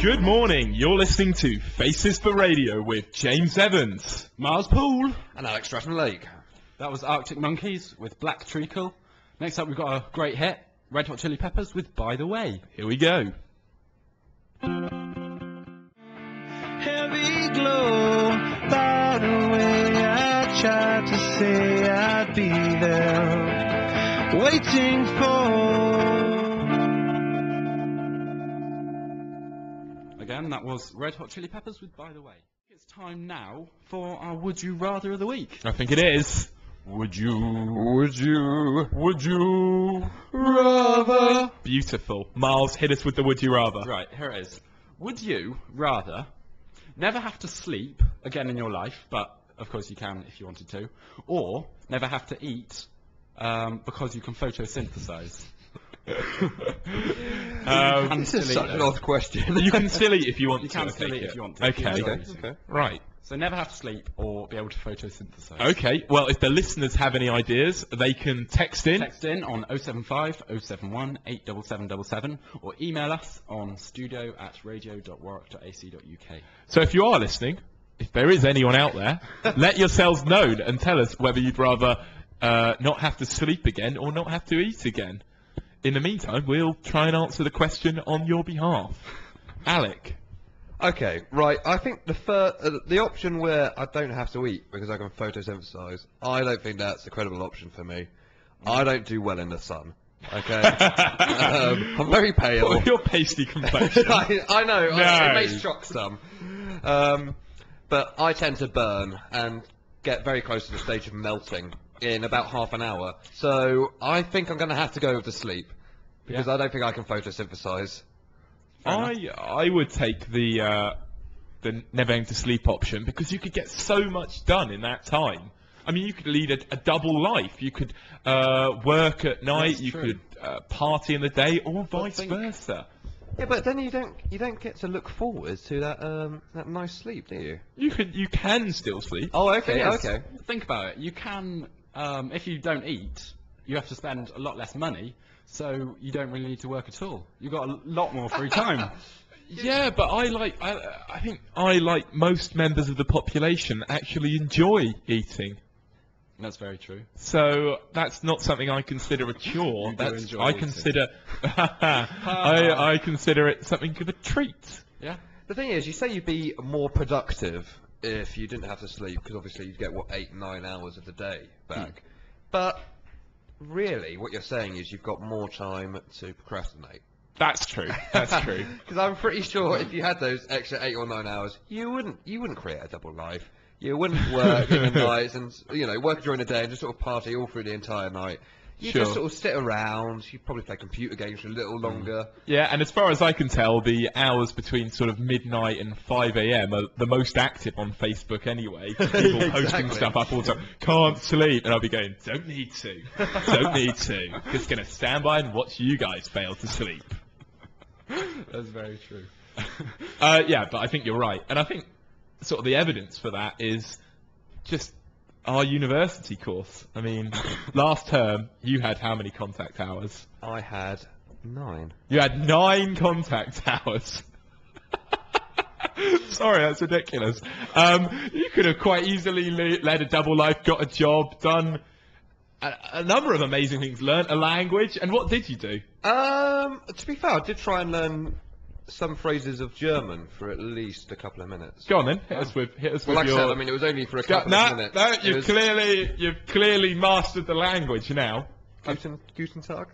Good morning, you're listening to Faces for Radio with James Evans, Miles Poole, and Alex Stratton-Lake. That was Arctic Monkeys with Black Treacle. Next up we've got a great hit, Red Hot Chili Peppers with By the Way. Here we go. Heavy glow, by the way I tried to say I'd be there, waiting for. Again, that was Red Hot Chili Peppers with By the Way. It's time now for our Would You Rather of the Week. I think it is. Would you rather? Beautiful. Miles, hit us with the would you rather. Right, here it is. Would you rather never have to sleep again in your life, but of course you can if you wanted to, or never have to eat because you can photosynthesize? This is such an odd question. You can still eat if you want You to. can still eat if you want to. Okay. Okay. Right. So never have to sleep or be able to photosynthesize. Okay. Well, if the listeners have any ideas, they can text in. Text in on 075 071 87777 or email us on studio@radio.warwick.ac.uk. So if you are listening, if there is anyone out there, let yourselves known and tell us whether you'd rather not have to sleep again or not have to eat again. In the meantime, we'll try and answer the question on your behalf. Alec. Okay, right. I think the option where I don't have to eat because I can photosynthesize, I don't think that's a credible option for me. I don't do well in the sun. Okay, I'm very pale. Oh, your pasty complexion. I know. No. It may shock some, but I tend to burn and get very close to the stage of melting in about half an hour. So I think I'm going to have to go with the sleep because I don't think I can photosynthesize. I would take the never having to sleep option because you could get so much done in that time. I mean, you could lead a double life. You could work at night. You could party in the day, or vice versa. Yeah, but then you don't get to look forward to that nice sleep, do you? You can still sleep. Oh, okay, okay. Think about it. You can, if you don't eat, you have to spend a lot less money, so you don't really need to work at all. You've got a lot more free time. Yeah, but I think I, like most members of the population, actually enjoy eating. That's very true. So that's not something I consider a chore. You do enjoy I eating. consider I consider it something of a treat. Yeah. The thing is, you say you'd be more productive if you didn't have to sleep, because obviously you'd get, 8-9 hours of the day back. But really, what you're saying is you've got more time to procrastinate. That's true. That's true. Because I'm pretty sure if you had those extra 8 or 9 hours, you wouldn't create a double life. You wouldn't work in the nights and work during the day and just sort of party all through the entire night. You just sort of sit around. You'd probably play computer games for a little longer. Yeah, and as far as I can tell, the hours between sort of midnight and 5 a.m. are the most active on Facebook anyway. People posting stuff up all the time. Can't sleep, and I'll be going, don't need to, don't need to. Just gonna stand by and watch you guys fail to sleep. That's very true. Yeah, but I think you're right, and I think sort of the evidence for that is just our university course. I mean, last term you had how many contact hours? I had 9. You had 9 contact hours. Sorry, that's ridiculous. You could have quite easily led a double life, got a job, done a number of amazing things, learnt a language, and what did you do? To be fair, I did try and learn some phrases of German for at least a couple of minutes. Go on then, hit us with Well, like your... I said, I mean, it was only for a couple of minutes. No, you've clearly mastered the language now. Guten Tag?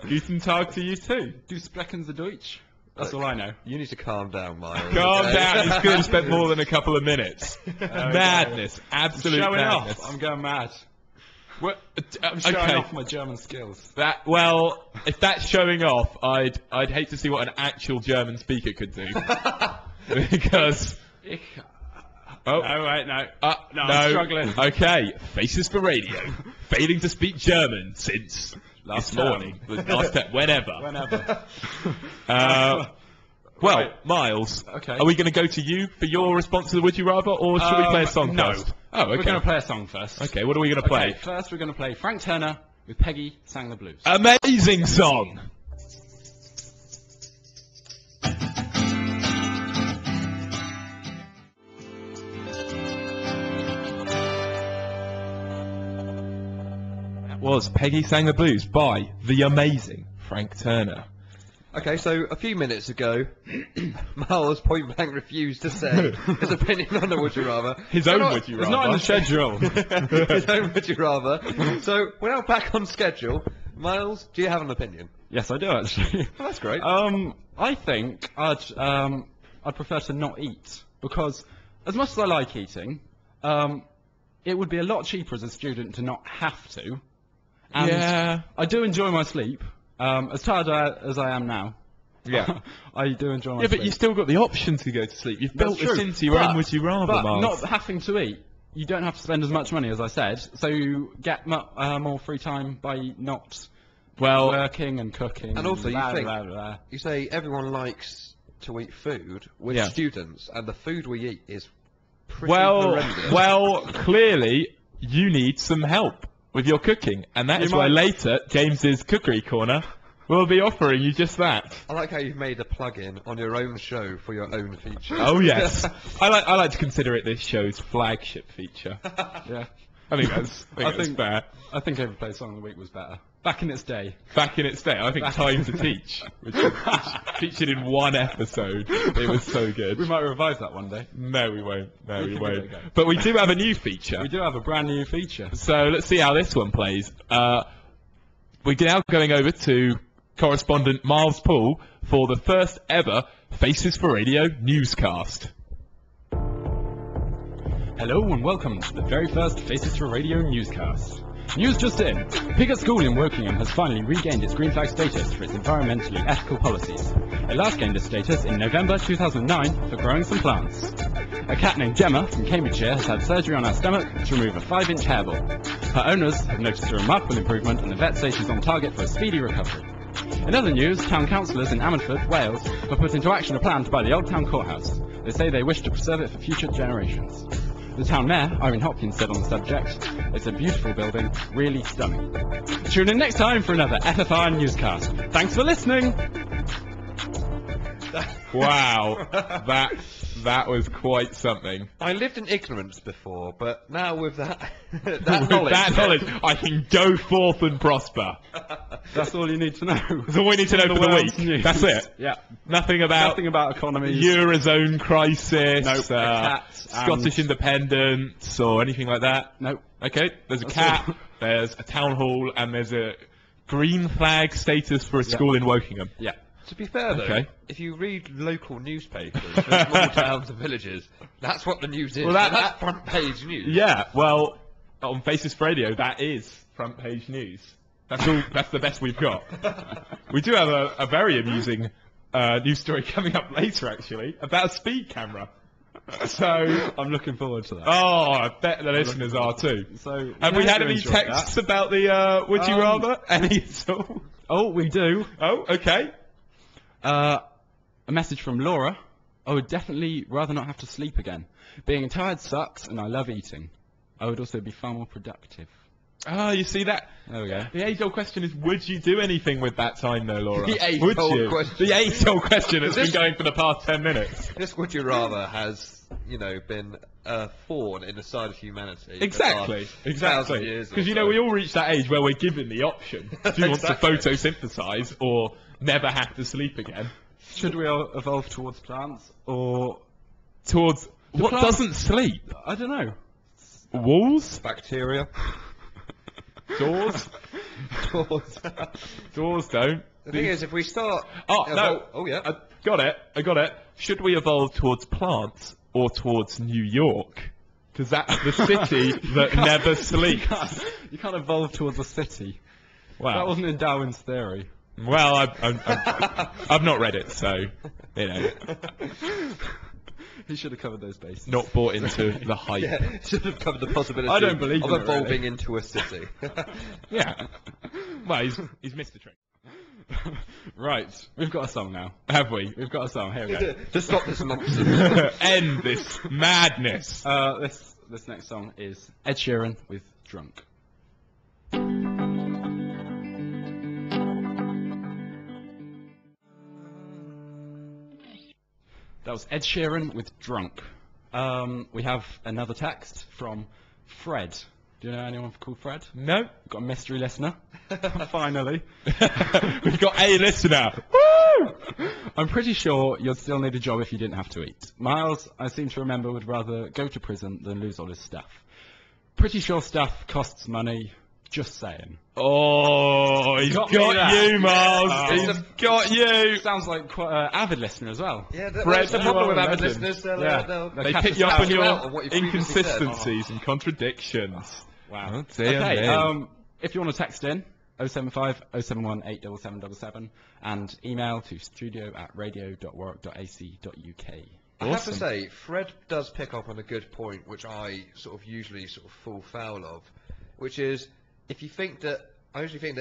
Guten Tag to you too. Du sprechen Sie Deutsch? That's all I know. You need to calm down, Miles. Calm down, he's clearly spent more than a couple of minutes. Madness, absolute Showing madness. off. I'm going mad. What? I'm showing off my German skills. Well, if that's showing off, I'd hate to see what an actual German speaker could do. Because... Oh, wait, no. No, I'm struggling. Okay, Faces for Radio. Failing to speak German since last morning. Whenever. Well, Right. Miles, Okay. are we going to go to you for your response to the Would You Rather, or should we play a song no. first? Oh, okay. We're going to play a song first. Okay, what are we going to play? Okay, first we're going to play Frank Turner with Peggy Sang the Blues. Amazing song! was Peggy Sang the Blues by the amazing Frank Turner. Okay, so a few minutes ago, Miles point blank refused to say his opinion on the Would You Rather. His own Would You Rather. It's not in the schedule. His own Would You Rather. So we're now back on schedule. Miles, do you have an opinion? Yes, I do actually. Well, that's great. I think I'd prefer to not eat, because as much as I like eating, it would be a lot cheaper as a student to not have to. And Yeah. I do enjoy my sleep. As tired as I am now. Yeah. I do enjoy my Yeah, sleep. but you still got the option to go to sleep. You've built That's this true. into your own Would You Rather, But Miles. not having to eat, you don't have to spend as much money as I said, so you get more free time by not Well, working and cooking. And also, you blah, think- blah, blah. You say everyone likes to eat food with Yeah. students, and the food we eat is pretty well, horrendous. well, clearly you need some help with your cooking, and that You is why might- later James's Cookery Corner will be offering you just that. I like how you've made a plug-in on your own show for your own feature. Oh yes, I like to consider it this show's flagship feature. Yeah. I think that's fair. I think Every Play Song of the Week was better. Back in its day. Back in its day, I think Time to Teach, which featured in one episode. It was so good. We might revise that one day. No, we won't. No, we can give won't. it a go. But we do have a new feature. We do have a brand new feature. So let's see how this one plays. We're now going over to correspondent Miles Poole for the first ever Faces for Radio newscast. Hello and welcome to the very first Faces for Radio newscast. News just in. Piggott School in Wokingham has finally regained its green flag status for its environmentally ethical policies. It last gained this status in November 2009 for growing some plants. A cat named Gemma from Cambridgeshire has had surgery on her stomach to remove a 5-inch hairball. Her owners have noticed a remarkable improvement and the vet says she's on target for a speedy recovery. In other news, town councillors in Ammanford, Wales, have put into action a plan to buy the Old Town Courthouse. They say they wish to preserve it for future generations. The town mayor, Irene Hopkins, said on the subject, "It's a beautiful building, really stunning." Tune in next time for another FFR newscast. Thanks for listening! Wow, that was quite something. I lived in ignorance before, but now with that With knowledge, that knowledge, I can go forth and prosper. That's all you need to know. That's all we need to know for the world's week. news. That's it. Yeah. Nothing about Nothing about economies. Eurozone crisis, Nope, a cat Scottish and- independence, or anything like that. Nope. Okay, there's a That's cat, all. there's a town hall, and there's a green flag status for a school in Wokingham. Yeah. To be fair though, Okay. if you read local newspapers from small towns and villages, that's what the news is. Well, that- that's front page news. Yeah, well, on Faces for Radio, that is front page news. That's all. That's the best we've got. We do have a very amusing news story coming up later, actually, about a speed camera. So, I'm looking forward to that. oh, I bet the listeners are too. So, Have we yeah, had you any enjoyed texts that. about the Would You Um, Rather? Any at all? Oh, we do. Oh, okay. A message from Laura. I would definitely rather not have to sleep again. Being tired sucks, and I love eating. I would also be far more productive. Oh, you see that? There we go. The age-old question is, would you do anything with that time, though, Laura? The age-old Would you? question. The age-old question that's been This- going for the past 10 minutes. This Would You Rather has, been a thorn in the side of humanity. Exactly, for the last 1,000 years or Because, so. we all reach that age where we're given the option. Do you want to Exactly. photosynthesize or never have to sleep again? Should we evolve towards plants, or Towards what plants- doesn't sleep? I don't know. Walls? Bacteria. Doors? Doors. Doors don't. The thing is, if we start... Oh, no. Oh, yeah. I got it. Should we evolve towards plants or towards New York? Because that's the city that never sleeps. You can't evolve towards a city. That Wow. wasn't in Darwin's theory. Well, I've not read it, so, He should have covered those bases. not bought into the hype. Yeah, should have covered the possibility I don't believe of in it, really. evolving into a city. Yeah. Well, he's missed the trick. Right, we've got a song now. Have we? We've got a song. Here we go. to stop this nonsense. End this madness. This next song is Ed Sheeran with Drunk. That was Ed Sheeran with Drunk. We have another text from Fred. Do you know anyone called Fred? No. We've got a mystery listener. Finally. We've got a listener. Woo! I'm pretty sure you'd still need a job if you didn't have to eat. Miles, I seem to remember, would rather go to prison than lose all his stuff. Pretty sure stuff costs money. Just saying. Oh, he's got you, Miles. He's got you. Sounds like quite an avid listener as well. Yeah, that's the problem with avid listeners. They pick you up on your inconsistencies and contradictions. Wow. Oh, dear Okay, if you want to text in, 075 071 87777, and email to studio@radio.warwick.ac.uk. I have to say, Fred does pick up on a good point, which I sort of usually sort of fall foul of, which is, I usually think that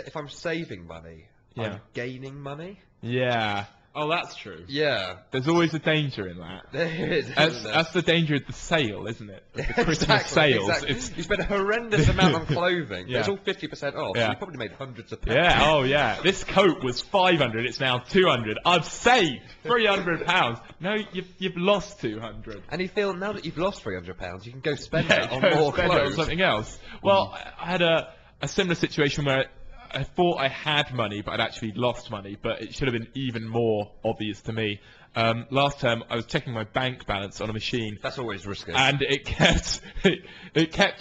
if I'm saving money, I'm gaining money. Yeah. Oh, that's true. Yeah. There's always a danger in that. There is. That's the danger of the sale, isn't it? Of the Christmas sales. Exactly. You spend a horrendous amount on clothing. Yeah. It's all 50% off. Yeah. So you probably made hundreds of pounds. Yeah, oh yeah. This coat was 500, it's now 200. I've saved 300 pounds. No, you've lost 200. And you feel now that you've lost 300 pounds, you can go spend Yeah, it on go more spend it on clothes. something else. Well, I had a similar situation where I thought I had money, but I'd actually lost money, but it should have been even more obvious to me. Last term, I was checking my bank balance on a machine. That's always risky. And it kept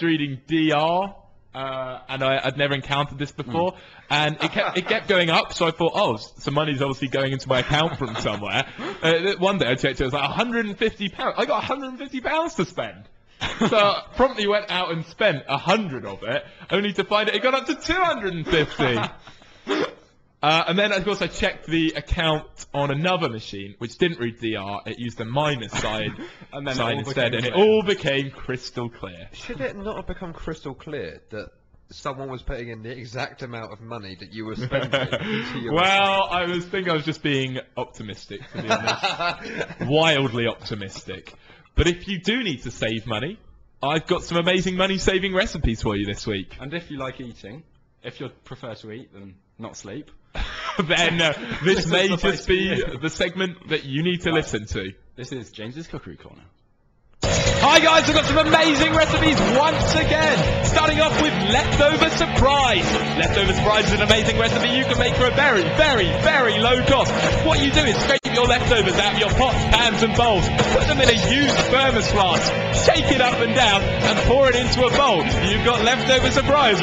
reading DR, and I'd never encountered this before. And it kept going up, so I thought, oh, some money's obviously going into my account from somewhere. One day I checked, it was like £150. I got £150 to spend. So I promptly went out and spent 100 of it, only to find it got up to 250. And then, of course, I checked the account on another machine, which didn't read DR. It used the minus sign, and then sign instead, and it all became crystal clear. Should it not have become crystal clear that someone was putting in the exact amount of money that you were spending into your Well, I was just being optimistic, to be honest. Wildly optimistic. But if you do need to save money, I've got some amazing money-saving recipes for you this week. And if you like eating, if you prefer to eat than not sleep, then this may just be the segment that you need to listen to. This is James's Cookery Corner. Hi guys, I've got some amazing recipes once again. Starting off with leftover surprise. Leftover surprise is an amazing recipe you can make for a very, very, very low cost. What you do is scrape your leftovers out of your pots, pans and bowls. Put them in a used thermos flask. Shake it up and down and pour it into a bowl. You've got leftover surprise.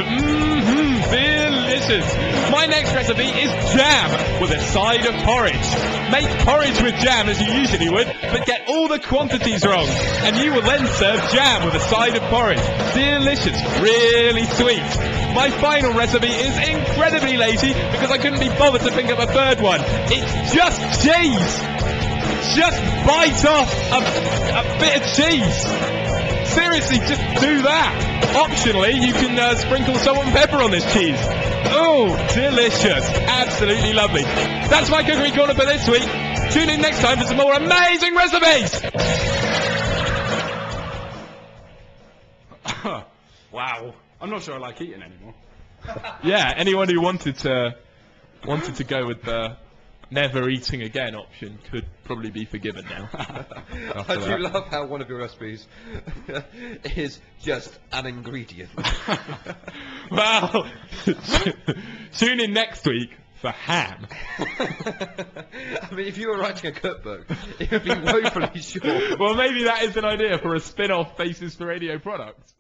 Delicious. My next recipe is jam with a side of porridge. Make porridge with jam as you usually would, but get all the quantities wrong. And you will then serve jam with a side of porridge. Delicious, really sweet. My final recipe is incredibly lazy because I couldn't be bothered to think of a third one. It's just cheese. Just bite off a bit of cheese. Seriously, just do that. Optionally, you can sprinkle salt and pepper on this cheese. Oh, delicious. Absolutely lovely. That's my cookery corner for this week. Tune in next time for some more amazing recipes. Wow. I'm not sure I like eating anymore. Yeah, anyone who wanted to go with the never eating again option could probably be forgiven now. I do love how one of your recipes is just an ingredient. Well, tune in next week for ham. I mean, if you were writing a cookbook, it would be woefully short. Well, maybe that is an idea for a spin-off Faces for Radio product.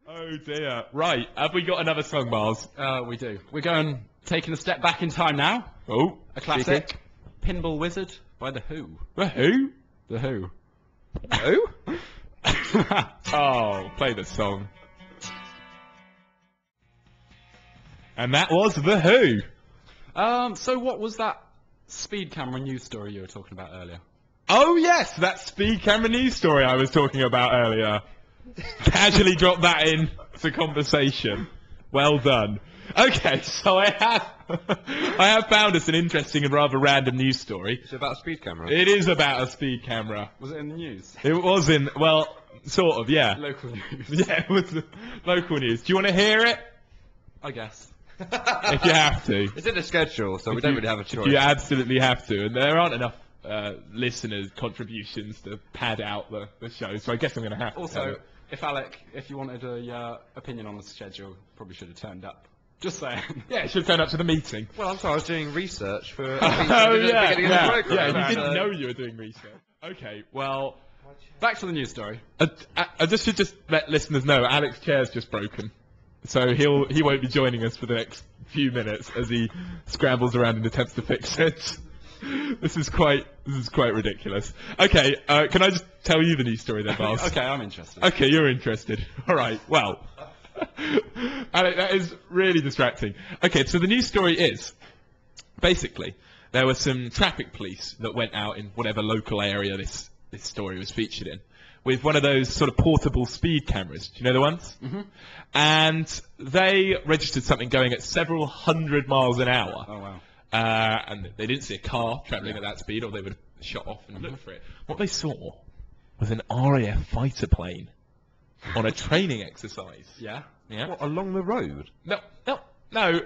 Oh dear. Right, have we got another song, Miles? We do. We're taking a step back in time now. Oh, A classic. Pinball Wizard by The Who. The Who? The Who. Who? Oh, play the song. And that was The Who. So what was that speed camera news story you were talking about earlier? Oh yes, that speed camera news story I was talking about earlier. Casually dropped that in to conversation. Well done. Okay, so I have found us an interesting and rather random news story. It's about a speed camera. It is about a speed camera. Was it in the news? It was in, well, sort of, yeah. Local news. Yeah, it was local news. Do you want to hear it? I guess. If you have to. It's in the schedule, so we don't really have a choice. You absolutely have to, and there aren't enough listeners' contributions to pad out the show, so I guess I'm going to have to. Also, if you wanted a opinion on the schedule, probably should have turned up. Just saying. Yeah, should turn up to the meeting. Well, I'm sorry, I was doing research for. Oh yeah, beginning of the programme. yeah. You didn't know you were doing research. Okay, well, Back to the news story. I should just let listeners know Alex's chair's just broken, so he won't be joining us for the next few minutes as he scrambles around and attempts to fix it. This is quite ridiculous. Okay, can I just tell you the news story then, Bars? Okay, I'm interested. Okay, you're interested. All right. Well, Alex, that is really distracting. Okay, so the news story is basically there were some traffic police that went out in whatever local area this story was featured in with one of those sort of portable speed cameras. Do you know the ones? Mm-hmm. And they registered something going at several hundred miles an hour. Oh wow. And they didn't see a car travelling at that speed, or they would have shot off and looked for it. What they saw was an RAF fighter plane on a training exercise. Yeah. Yeah. What, along the road? No.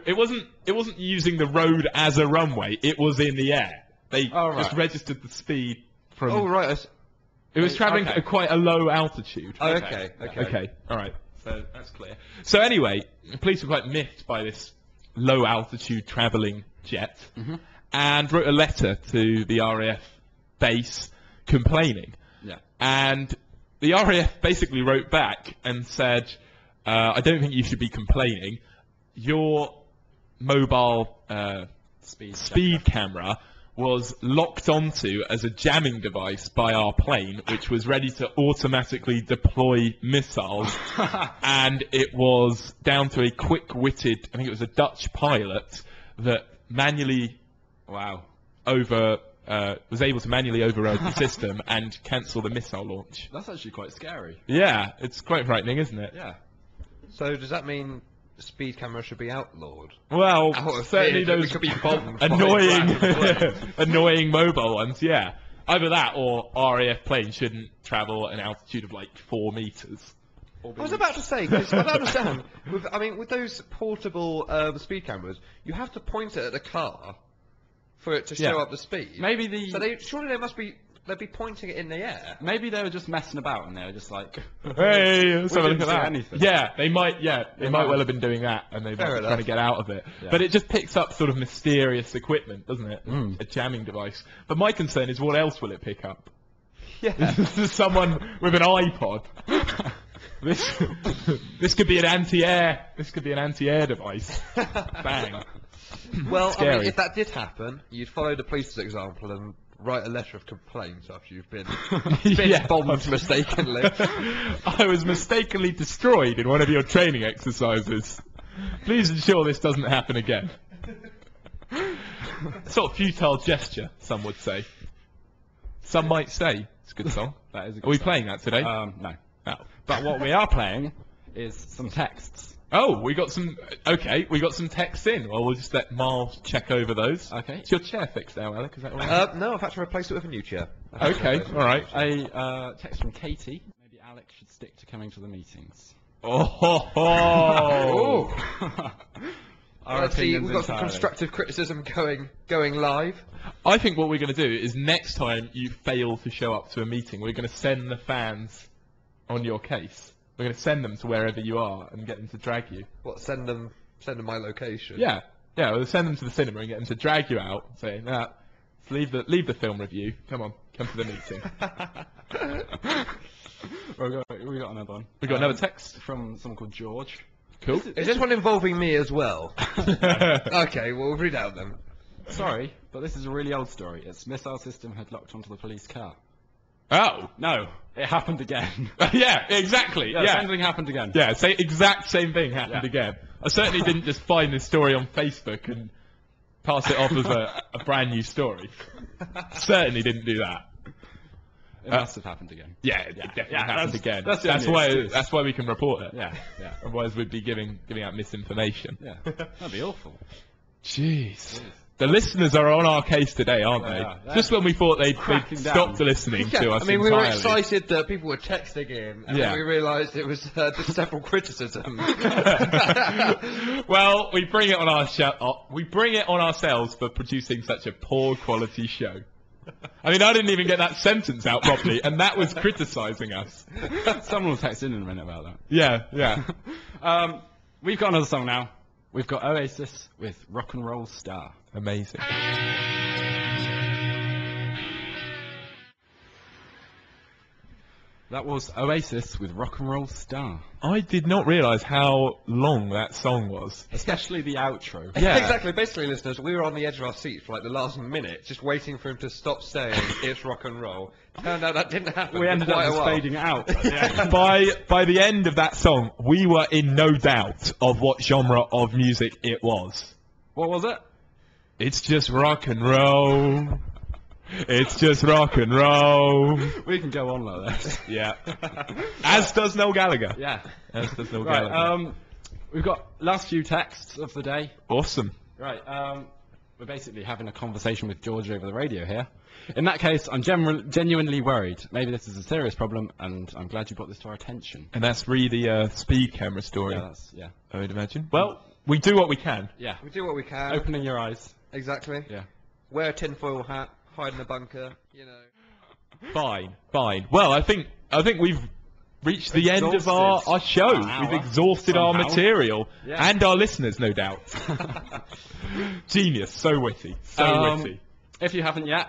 It wasn't using the road as a runway. It was in the air. They just registered the speed from. Oh right. It was travelling at quite a low altitude. Oh, okay. All right. So that's clear. So anyway, the police were quite miffed by this low altitude travelling jet, and wrote a letter to the RAF base complaining. Yeah. And the RAF basically wrote back and said, I don't think you should be complaining. Your mobile speed camera was locked onto as a jamming device by our plane, which was ready to automatically deploy missiles, and it was down to a quick-witted, I think it was a Dutch pilot, that manually was able to manually override the system and cancel the missile launch. That's actually quite scary. Yeah, it's quite frightening, isn't it? Yeah. So does that mean speed cameras should be outlawed? Well, Out of certainly fear that we those could be bombed by annoying, annoying mobile ones, yeah. Either that or RAF planes shouldn't travel at an altitude of like 4 meters. I was about to say, because I don't understand. With those portable speed cameras, you have to point it at the car for it to show up the speed. Maybe surely they'd be pointing it in the air. Maybe they were just messing about and they were just like, hey, let's have a look at that. Anything. Yeah, they might well have been doing that, and they might be trying to get out of it. Yeah. But it just picks up sort of mysterious equipment, doesn't it? A jamming device. But my concern is, what else will it pick up? Yeah. This is someone with an iPod. This could be an anti-air. This could be an anti-air device. Bang. Well, Scary. if that did happen, you'd follow the police's example and write a letter of complaint after you've been bombed mistakenly. I was mistakenly destroyed in one of your training exercises. Please ensure this doesn't happen again. Sort of futile gesture, some would say. Some might say it's a good song. That is a good Are we song. playing that today? No. No. But what we are playing is some texts. Oh, we got some texts in. Well, we'll just let Miles check over those. Okay. Is your chair fixed now, Alec? Is that all right? No, I've had to replace it with a new chair. Okay, all right. A text from Katie. Maybe Alex should stick to coming to the meetings. Oh. Let's see, we've got some constructive criticism going live. I think what we're going to do is next time you fail to show up to a meeting, we're going to send the fans on your case. We're going to send them to wherever you are and get them to drag you. What, send them my location? Yeah, we'll send them to the cinema and get them to drag you out, saying, leave the film review. Come to the meeting. We got another one. We got another text from someone called George. Cool. Is this one involving me as well? Okay, well, we'll read out them. Sorry, but this is a really old story. Its missile system had locked onto the police car. Oh. No, it happened again. Yeah, exactly. Yeah, same thing happened again. Yeah, exact same thing happened again. I certainly didn't just find this story on Facebook and pass it off as a brand new story. Certainly didn't do that. It must have happened again. Yeah, it definitely happened again. That's why we can report it. Yeah. Otherwise we'd be giving out misinformation. Yeah, that'd be awful. Jeez. The listeners are on our case today, aren't they? Yeah. Just when we thought they'd stopped listening to us we were entirely. excited that people were texting in, and then we realised it was just several criticisms. Well, we bring it on ourselves for producing such a poor quality show. I mean, I didn't even get that sentence out properly, and that was criticising us. Someone will text in a minute about that. Yeah, yeah. We've got another song now. We've got Oasis with Rock and Roll Star. Amazing. That was Oasis with Rock and Roll Star. I did not realise how long that song was. Especially the outro. Yeah. Exactly. Basically, listeners, we were on the edge of our seats for like the last minute, just waiting for him to stop saying it's rock and roll. Turned out that didn't happen. We for ended up quite a just while. fading out. Yeah. By the end of that song, we were in no doubt of what genre of music it was. What was it? It's just rock and roll. It's just rock and roll. We can go on like this. Yeah. As does Noel Gallagher. Yeah. As does Noel Right, Gallagher. we've got last few texts of the day. Awesome. Right, we're basically having a conversation with George over the radio here. In that case, I'm genuinely worried. Maybe this is a serious problem, and I'm glad you brought this to our attention. And that's the speed camera story, Yeah. I would imagine. Well, we do what we can. Yeah. We do what we can. Opening your eyes. Exactly. Yeah. Wear a tinfoil hat, hide in a bunker, you know. Fine. Well, I think we've reached the end of our show. Wow. We've exhausted our Somehow. material. Yeah. And our listeners, no doubt. Genius. So witty. So witty. If you haven't yet,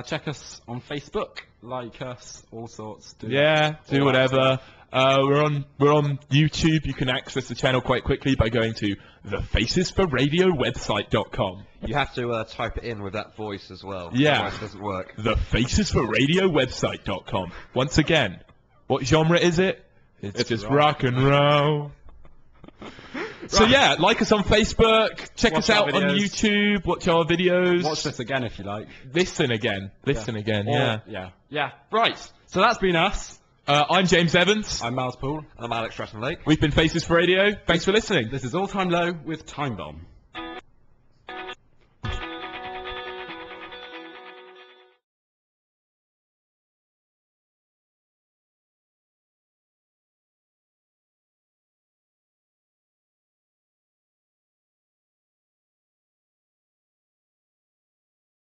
check us on Facebook, like us, all sorts. Do Yeah, do all that whatever. We're on YouTube. You can access the channel quite quickly by going to thefacesforradiowebsite.com. You have to type it in with that voice as well. Yeah. Otherwise it doesn't work. Thefacesforradiowebsite.com. Once again, what genre is it? It's just rock and roll. So yeah, like us on Facebook, check Watch us our out on videos. YouTube, watch our videos. Watch this again if you like. Listen again, yeah. Yeah. Right. So that's been us. I'm James Evans. I'm Miles Poole. I'm Alex Stratton-Lake. We've been Faces for Radio. Thanks for listening. This is All Time Low with Time Bomb.